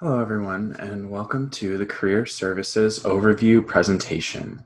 Hello everyone, and welcome to the Career Services Overview presentation.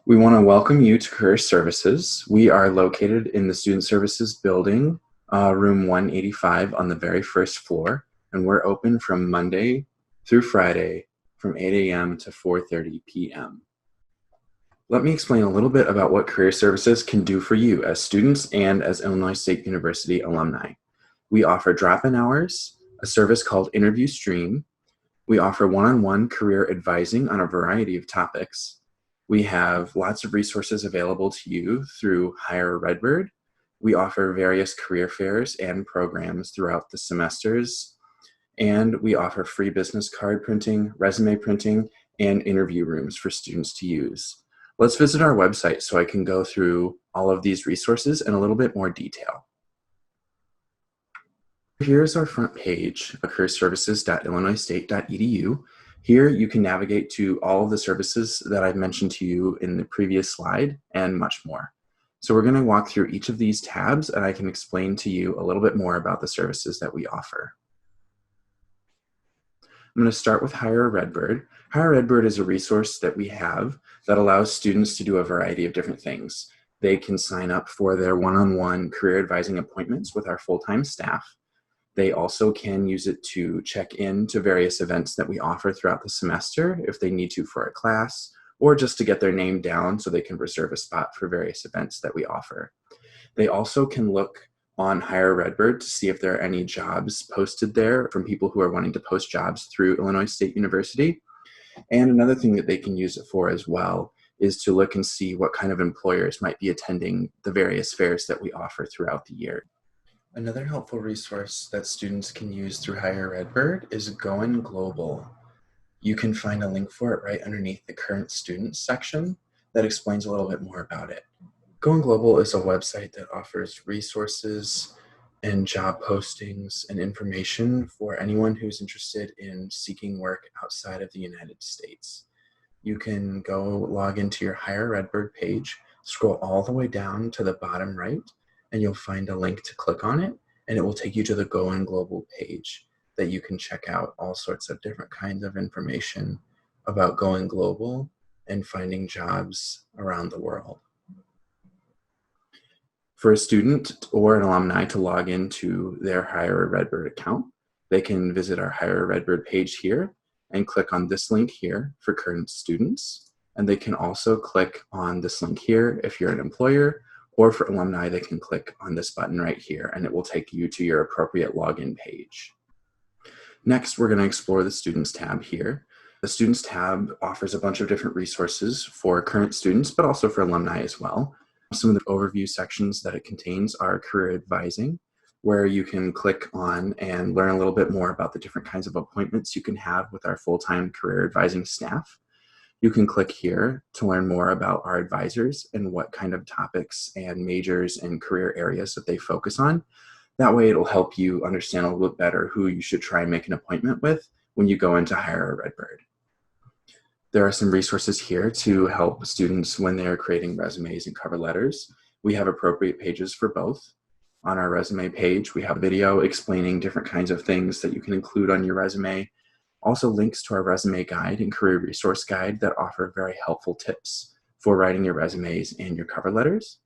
We want to welcome you to Career Services. We are located in the Student Services building, room 185 on the very first floor, and we're open from Monday through Friday from 8 a.m. to 4:30 p.m. Let me explain a little bit about what Career Services can do for you as students and as Illinois State University alumni. We offer drop-in hours, a service called Interview Stream. We offer one-on-one career advising on a variety of topics. We have lots of resources available to you through Hire Redbird. We offer various career fairs and programs throughout the semesters. And we offer free business card printing, resume printing, and interview rooms for students to use. Let's visit our website so I can go through all of these resources in a little bit more detail. Here's our front page, careerservices.illinoisstate.edu. Here you can navigate to all of the services that I've mentioned to you in the previous slide and much more. So we're going to walk through each of these tabs and I can explain to you a little bit more about the services that we offer. I'm going to start with Hire Redbird. Hire Redbird is a resource that we have that allows students to do a variety of different things. They can sign up for their one-on-one career advising appointments with our full-time staff. They also can use it to check in to various events that we offer throughout the semester if they need to for a class, or just to get their name down so they can reserve a spot for various events that we offer. They also can look on Hire Redbird to see if there are any jobs posted there from people who are wanting to post jobs through Illinois State University. And another thing that they can use it for as well is to look and see what kind of employers might be attending the various fairs that we offer throughout the year. Another helpful resource that students can use through Hire Redbird is Going Global. You can find a link for it right underneath the current students section that explains a little bit more about it. Going Global is a website that offers resources and job postings and information for anyone who's interested in seeking work outside of the United States. You can go log into your Hire Redbird page, scroll all the way down to the bottom right, and you'll find a link to click on it, and it will take you to the Going Global page that you can check out all sorts of different kinds of information about going global and finding jobs around the world. For a student or an alumni to log into their Hire Redbird account, they can visit our Hire Redbird page here and click on this link here for current students. And they can also click on this link here if you're an employer, or for alumni, they can click on this button right here and it will take you to your appropriate login page. Next, we're going to explore the Students tab here. The Students tab offers a bunch of different resources for current students, but also for alumni as well. Some of the overview sections that it contains are career advising, where you can click on and learn a little bit more about the different kinds of appointments you can have with our full-time career advising staff. You can click here to learn more about our advisors and what kind of topics and majors and career areas that they focus on. That way it'll help you understand a little bit better who you should try and make an appointment with when you go in to Hire Redbird. There are some resources here to help students when they're creating resumes and cover letters. We have appropriate pages for both. On our resume page, we have a video explaining different kinds of things that you can include on your resume. Also links to our resume guide and career resource guide that offer very helpful tips for writing your resumes and your cover letters.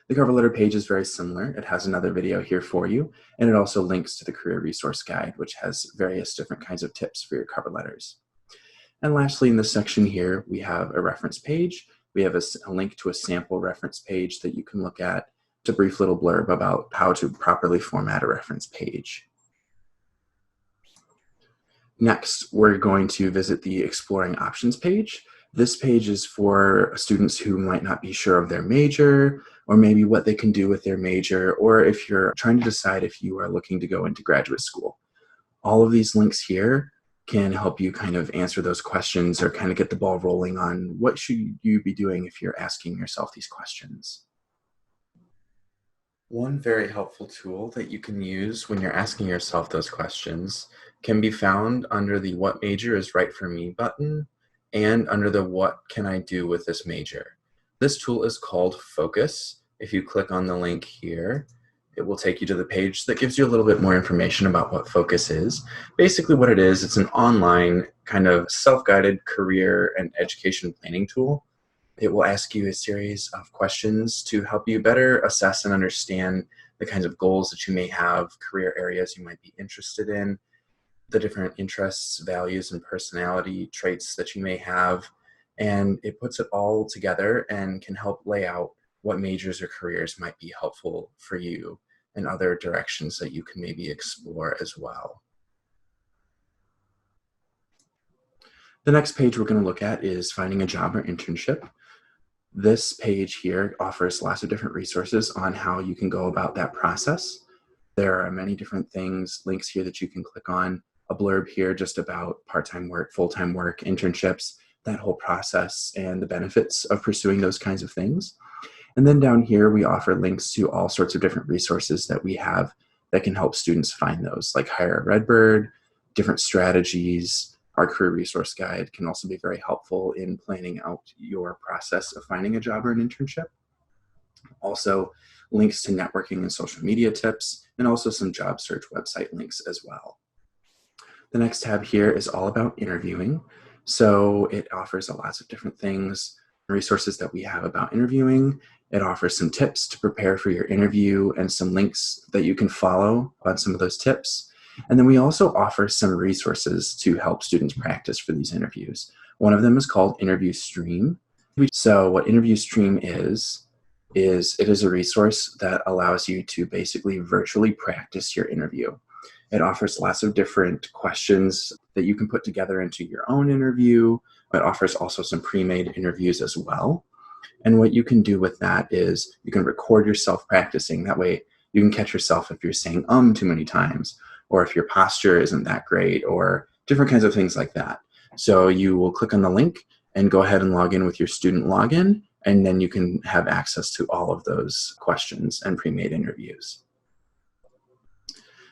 The cover letter page is very similar. It has another video here for you, and it also links to the career resource guide, which has various different kinds of tips for your cover letters. And lastly, in this section here, we have a reference page. We have a link to a sample reference page that you can look at. It's a brief little blurb about how to properly format a reference page. Next, we're going to visit the Exploring Options page. This page is for students who might not be sure of their major, or maybe what they can do with their major, or if you're trying to decide if you are looking to go into graduate school. All of these links here can help you kind of answer those questions or kind of get the ball rolling on what should you be doing if you're asking yourself these questions. One very helpful tool that you can use when you're asking yourself those questions can be found under the What Major is Right for Me button and under the What Can I Do with this major. This tool is called Focus. If you click on the link here, It will take you to the page that gives you a little bit more information about what Focus is. Basically what it is, it's an online kind of self-guided career and education planning tool. It will ask you a series of questions to help you better assess and understand the kinds of goals that you may have, career areas you might be interested in, the different interests, values, and personality traits that you may have. And it puts it all together and can help lay out what majors or careers might be helpful for you and other directions that you can maybe explore as well. The next page we're going to look at is finding a job or internship. This page here offers lots of different resources on how you can go about that process. There are many different things, links here that you can click on, a blurb here just about part-time work, full-time work, internships, that whole process and the benefits of pursuing those kinds of things. And then down here, we offer links to all sorts of different resources that we have that can help students find those, like Hire at Redbird, different strategies. Our career resource guide can also be very helpful in planning out your process of finding a job or an internship. Also, links to networking and social media tips, and also some job search website links as well. The next tab here is all about interviewing. So it offers lots of different things, resources that we have about interviewing. It offers some tips to prepare for your interview and some links that you can follow on some of those tips. And then we also offer some resources to help students practice for these interviews. One of them is called Interview Stream. So what Interview Stream is it is a resource that allows you to basically virtually practice your interview. It offers lots of different questions that you can put together into your own interview. It offers also some pre-made interviews as well. And what you can do with that is you can record yourself practicing. That way you can catch yourself if you're saying too many times, or if your posture isn't that great, or different kinds of things like that. So you will click on the link and go ahead and log in with your student login, and then you can have access to all of those questions and pre-made interviews.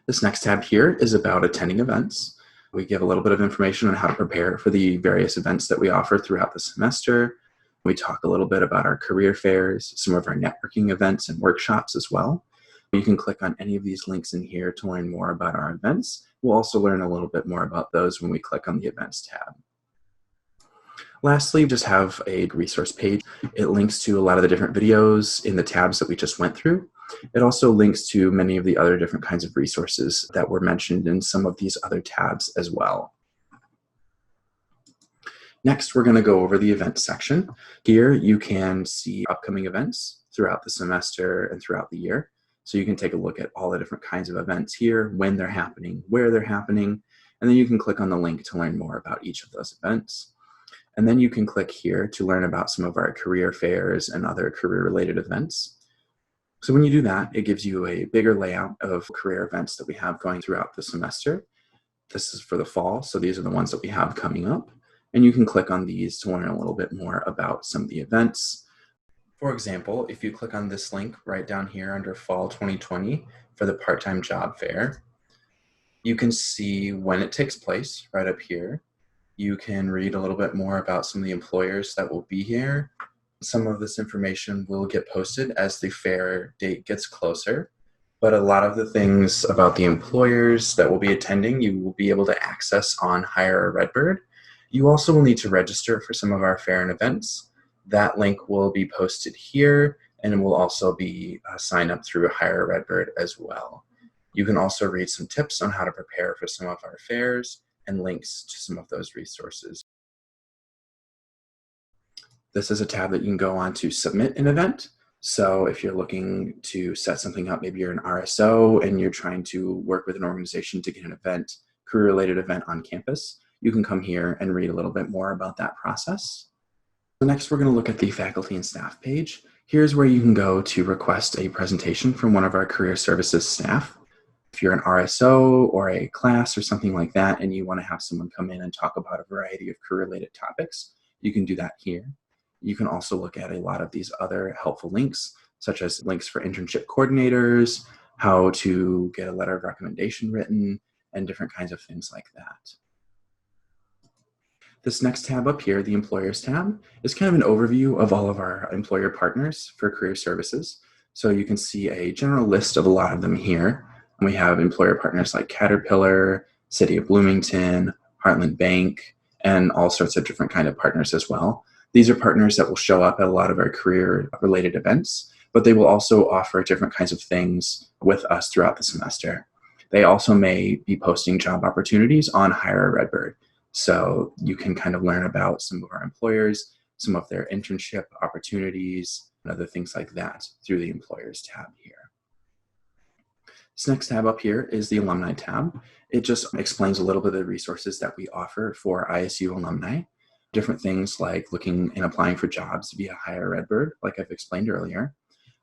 This next tab here is about attending events. We give a little bit of information on how to prepare for the various events that we offer throughout the semester. We talk a little bit about our career fairs, some of our networking events and workshops as well. You can click on any of these links in here to learn more about our events. We'll also learn a little bit more about those when we click on the events tab. Lastly, we just have a resource page. It links to a lot of the different videos in the tabs that we just went through. It also links to many of the other different kinds of resources that were mentioned in some of these other tabs as well. Next, we're going to go over the events section. Here you can see upcoming events throughout the semester and throughout the year. So you can take a look at all the different kinds of events here, when they're happening, where they're happening, and then you can click on the link to learn more about each of those events. And then you can click here to learn about some of our career fairs and other career-related events. So when you do that, it gives you a bigger layout of career events that we have going throughout the semester. This is for the fall, so these are the ones that we have coming up. And you can click on these to learn a little bit more about some of the events. For example, if you click on this link right down here under Fall 2020 for the part-time job fair, you can see when it takes place right up here. You can read a little bit more about some of the employers that will be here. Some of this information will get posted as the fair date gets closer, but a lot of the things about the employers that will be attending, you will be able to access on Hire at Redbird. You also will need to register for some of our fair and events. That link will be posted here, and it will also be signed up through Hire at Redbird as well. You can also read some tips on how to prepare for some of our fairs and links to some of those resources. This is a tab that you can go on to submit an event. So if you're looking to set something up, maybe you're an RSO and you're trying to work with an organization to get an event, career-related event on campus, you can come here and read a little bit more about that process. So next, we're going to look at the faculty and staff page. Here's where you can go to request a presentation from one of our career services staff. If you're an RSO or a class or something like that and you want to have someone come in and talk about a variety of career-related topics, you can do that here. You can also look at a lot of these other helpful links, such as links for internship coordinators, how to get a letter of recommendation written, and different kinds of things like that. This next tab up here, the Employers tab, is kind of an overview of all of our employer partners for career services. So you can see a general list of a lot of them here. And we have employer partners like Caterpillar, City of Bloomington, Heartland Bank, and all sorts of different kind of partners as well. These are partners that will show up at a lot of our career-related events, but they will also offer different kinds of things with us throughout the semester. They also may be posting job opportunities on Hire a Redbird. So you can kind of learn about some of our employers, some of their internship opportunities, and other things like that through the Employers tab here. This next tab up here is the Alumni tab. It just explains a little bit of the resources that we offer for ISU alumni. Different things like looking and applying for jobs via Hire Redbird, like I've explained earlier.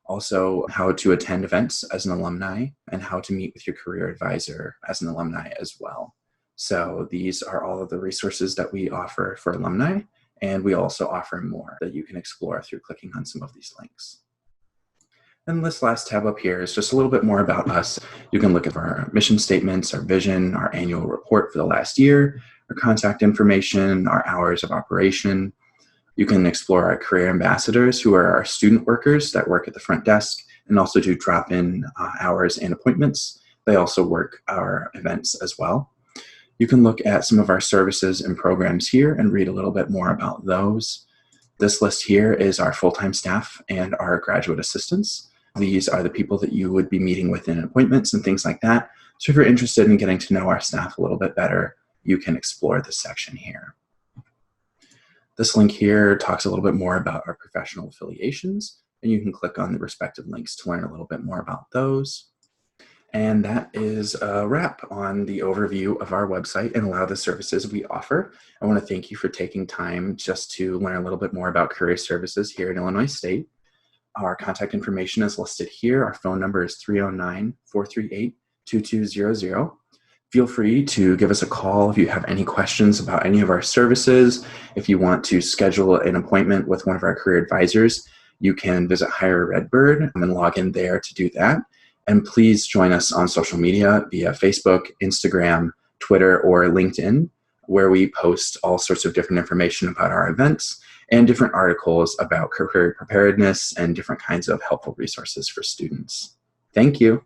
Also, how to attend events as an alumni and how to meet with your career advisor as an alumni as well. So these are all of the resources that we offer for alumni, and we also offer more that you can explore through clicking on some of these links. And this last tab up here is just a little bit more about us. You can look at our mission statements, our vision, our annual report for the last year, our contact information, our hours of operation. You can explore our career ambassadors, who are our student workers that work at the front desk and also do drop-in hours and appointments. They also work our events as well. You can look at some of our services and programs here and read a little bit more about those. This list here is our full-time staff and our graduate assistants. These are the people that you would be meeting with in appointments and things like that. So if you're interested in getting to know our staff a little bit better, you can explore this section here. This link here talks a little bit more about our professional affiliations, and you can click on the respective links to learn a little bit more about those. And that is a wrap on the overview of our website and a lot of the services we offer. I want to thank you for taking time just to learn a little bit more about career services here in Illinois State. Our contact information is listed here. Our phone number is 309-438-2200. Feel free to give us a call if you have any questions about any of our services. If you want to schedule an appointment with one of our career advisors, you can visit Hire Redbird and log in there to do that. And please join us on social media via Facebook, Instagram, Twitter, or LinkedIn, where we post all sorts of different information about our events and different articles about career preparedness and different kinds of helpful resources for students. Thank you.